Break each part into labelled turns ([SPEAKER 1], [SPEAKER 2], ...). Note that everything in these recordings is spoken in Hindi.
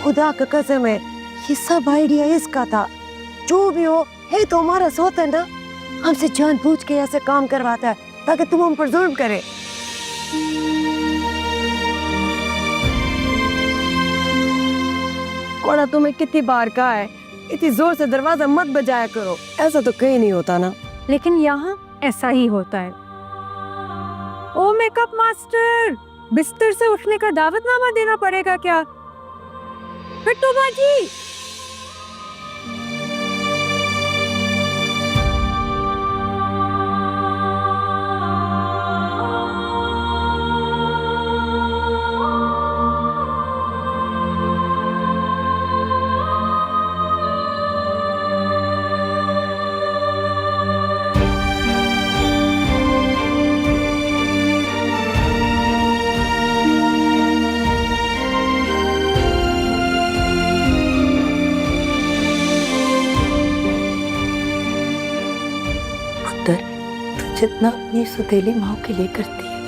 [SPEAKER 1] खुदा का कसम है, ये सब आइडिया इसका था। जो भी हो, है तो हमारा सौतन ना, हमसे जानबूझ के ऐसे काम करवाता है ताकि तुम हम पर जुल्म करे। बड़ा तुम्हें कितनी बार कहा है, इतनी जोर से दरवाजा मत बजाया करो, ऐसा तो कहीं नहीं होता ना।
[SPEAKER 2] लेकिन यहाँ ऐसा ही होता है। ओ मेकअप मास्टर, बिस्तर से उठने का दावतनामा देना पड़ेगा क्या? बिट्टू बाजी,
[SPEAKER 1] जितना अपनी सुतेली माँ के लिए करती है,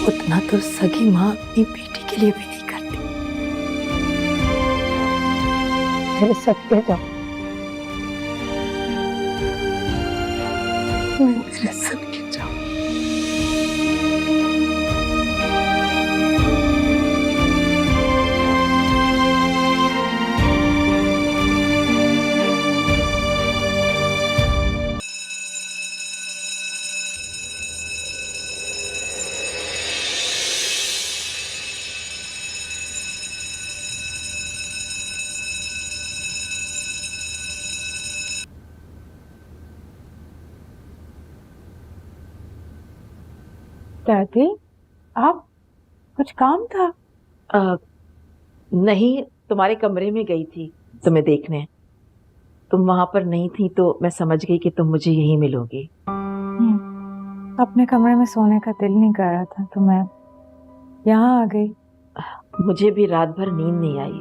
[SPEAKER 1] उतना तो सगी माँ अपनी बेटी के लिए भी नहीं करती। मेरे सत्य जाओ, मेरे सत्य जाओ।
[SPEAKER 2] दादी, आप कुछ काम था?
[SPEAKER 3] नहीं, तुम्हारे कमरे में गई थी तुम्हें देखने। तुम वहां पर नहीं थी तो मैं समझ गई कि तुम मुझे यहीं मिलोगी।
[SPEAKER 2] अपने कमरे में सोने का दिल नहीं कर रहा था तो मैं यहाँ आ गई।
[SPEAKER 3] मुझे भी रात भर नींद नहीं आई।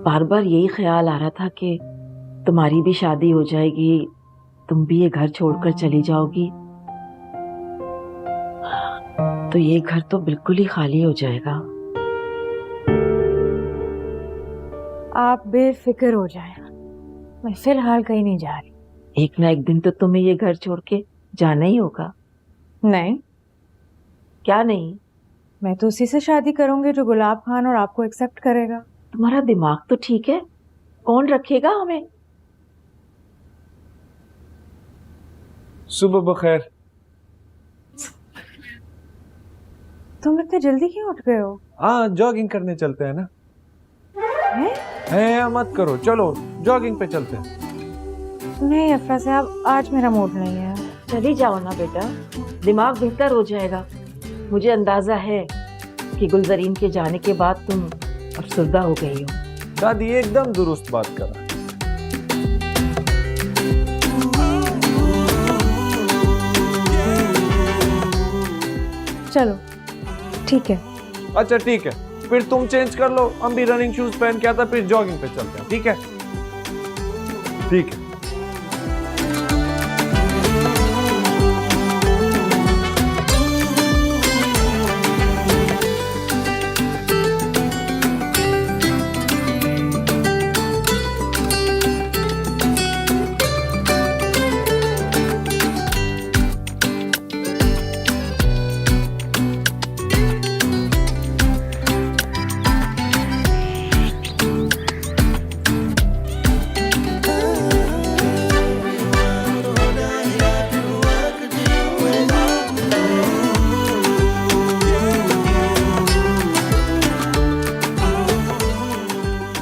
[SPEAKER 3] बार बार यही ख्याल आ रहा था कि तुम्हारी भी शादी हो जाएगी, तुम भी ये घर छोड़कर चली जाओगी, तो ये घर तो बिल्कुल ही खाली हो जाएगा।
[SPEAKER 2] आप बेफिक्र हो जाए, मैं फिलहाल कहीं नहीं जा रही।
[SPEAKER 3] एक ना एक दिन तो तुम्हें ये घर छोड़ के जाना ही होगा।
[SPEAKER 2] नहीं,
[SPEAKER 3] क्या नहीं?
[SPEAKER 2] मैं तो उसी से शादी करूंगी जो गुलाब खान और आपको एक्सेप्ट करेगा।
[SPEAKER 3] तुम्हारा दिमाग तो ठीक है, कौन रखेगा हमें?
[SPEAKER 4] सुबह बखैर।
[SPEAKER 2] तुम इतने जल्दी क्यों उठ गए हो?
[SPEAKER 4] हाँ, जॉगिंग करने चलते हैं ना। है मत करो, चलो जॉगिंग पे चलते हैं।
[SPEAKER 2] नहीं अफरा साहब, आज मेरा मूड नहीं है।
[SPEAKER 3] चली जाओ ना बेटा, दिमाग बेहतर हो जाएगा। मुझे अंदाजा है कि गुलजरीन के जाने के बाद तुम अफसरदा हो गई हो।
[SPEAKER 4] दादी एकदम दुरुस्त बात कर रहा है।
[SPEAKER 2] चलो ठीक है।
[SPEAKER 4] अच्छा ठीक है, फिर तुम चेंज कर लो, हम भी रनिंग शूज पहन के आता, फिर जॉगिंग पे चलते हैं। ठीक है? ठीक है।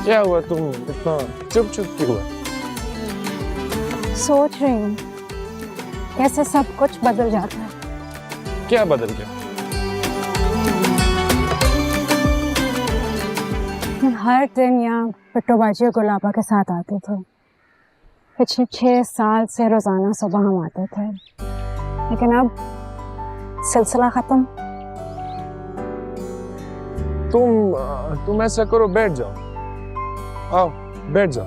[SPEAKER 4] क्या हुआ, तुम इतना चुप चुप क्यों हुआ?
[SPEAKER 2] सोच रही हूँ कैसे सब कुछ बदल जाता है।
[SPEAKER 4] क्या बदल गया?
[SPEAKER 2] हर दिन यहाँ पिट्टू बाजी और गुलाबा के साथ आते थे। पिछले 6 साल से रोजाना सुबह हम आते थे, लेकिन अब सिलसिला खत्म।
[SPEAKER 4] तुम ऐसा करो, बैठ जाओ, आओ बैठ जाओ।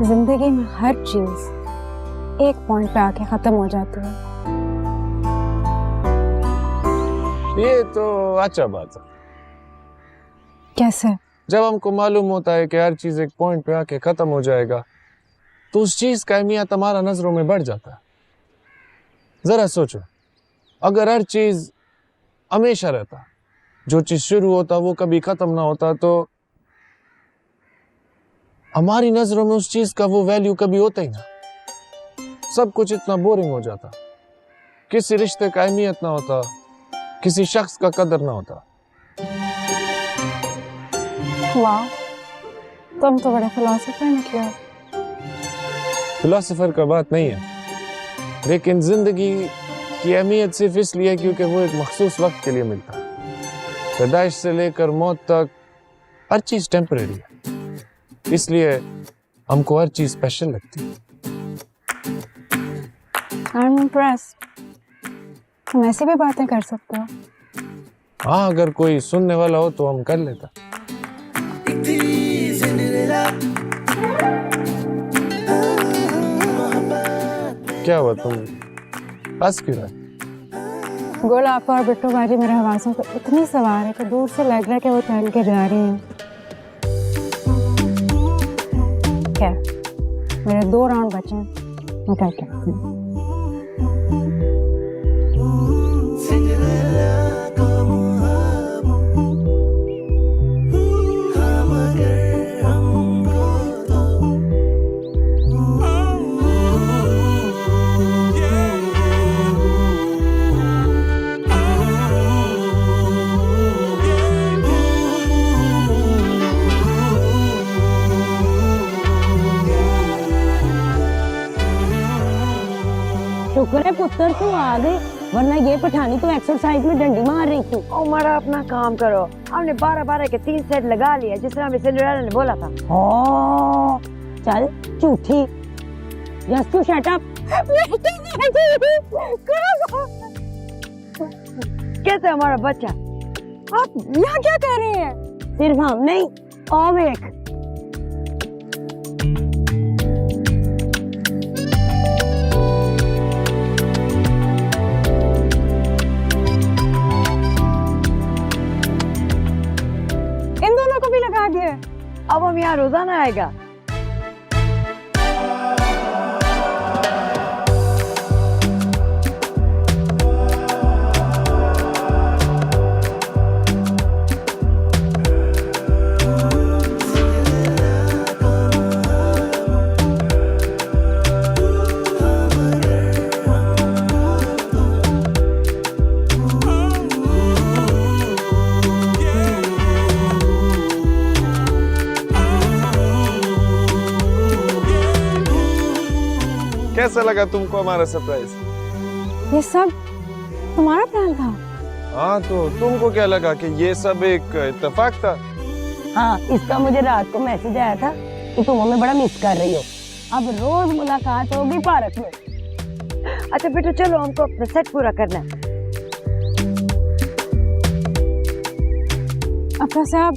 [SPEAKER 2] जिंदगी में हर चीज एक पॉइंट पे आके खत्म हो जाती है।
[SPEAKER 4] ये तो अच्छा बात है।
[SPEAKER 2] कैसे?
[SPEAKER 4] जब हमको मालूम होता है कि हर चीज एक पॉइंट पे आके खत्म हो जाएगा तो उस चीज का अहमियत हमारा नजरों में बढ़ जाता है। जरा सोचो, अगर हर चीज हमेशा रहता, जो चीज शुरू होता वो कभी खत्म ना होता, तो हमारी नजरों में उस चीज का वो वैल्यू कभी होता ही ना। सब कुछ इतना बोरिंग हो जाता, किसी रिश्ते का अहमियत ना होता, किसी शख्स का कदर ना होता।
[SPEAKER 2] वाह, तुम तो बड़े फिलोसोफर निकले।
[SPEAKER 4] फिलोसोफर का बात नहीं है, लेकिन जिंदगी की अहमियत सिर्फ इसलिए क्योंकि वो एक मखसूस वक्त के लिए मिलता है। पैदाइश से लेकर मौत तक हर चीज टेम्परेरी है, इसलिए हमको हर चीज स्पेशल लगती है।
[SPEAKER 2] I'm impressed। तुम ऐसी भी बातें कर सकते हो।
[SPEAKER 4] हाँ, अगर कोई सुनने वाला हो तो हम कर लेता। क्या हुआ, तुम हंस क्यों रहे?
[SPEAKER 2] गोला आपा और बिट्टू बाजी मेरे हवासों पे इतनी सवार है कि दूर से लग रहा है कि वो टहल के जा रही हैं। क्या, मेरे 2 राउंड बचे हैं, मैं करके आती हूँ।
[SPEAKER 5] शुक्र है पुत्र तू आ गई, वरना ये पठानी तो एक्सरसाइज में डंडी मार रही थी।
[SPEAKER 1] उमरा अपना काम करो, हमने 12-12 के 3 सेट लगा लिया जिस तरह हमें सिंड्रेला ने बोला था।
[SPEAKER 5] ओ चल झूठी, जस्ट टू शट अप।
[SPEAKER 1] कैसे हमारा बच्चा?
[SPEAKER 2] आप यहाँ क्या कह रही हैं?
[SPEAKER 5] सिर्फ हम नहीं, और देख।
[SPEAKER 2] इन दोनों को भी लगा दिए।
[SPEAKER 1] अब हम यहाँ रोजाना आएगा।
[SPEAKER 4] कैसा लगा तुमको हमारा सरप्राइज?
[SPEAKER 2] ये सब तुम्हारा प्लान था?
[SPEAKER 4] हाँ, तो तुमको क्या लगा कि ये सब एक इत्तेफाक था?
[SPEAKER 5] हाँ, इसका मुझे रात को मैसेज आया था कि तुम हमें बड़ा मिस कर रही हो। अब रोज मुलाकात होगी पार्क में।
[SPEAKER 1] अच्छा बेटा चलो, हमको अपना सेट पूरा करना है।
[SPEAKER 2] अफरा साहब,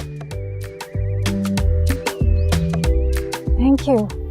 [SPEAKER 2] थैंक यू।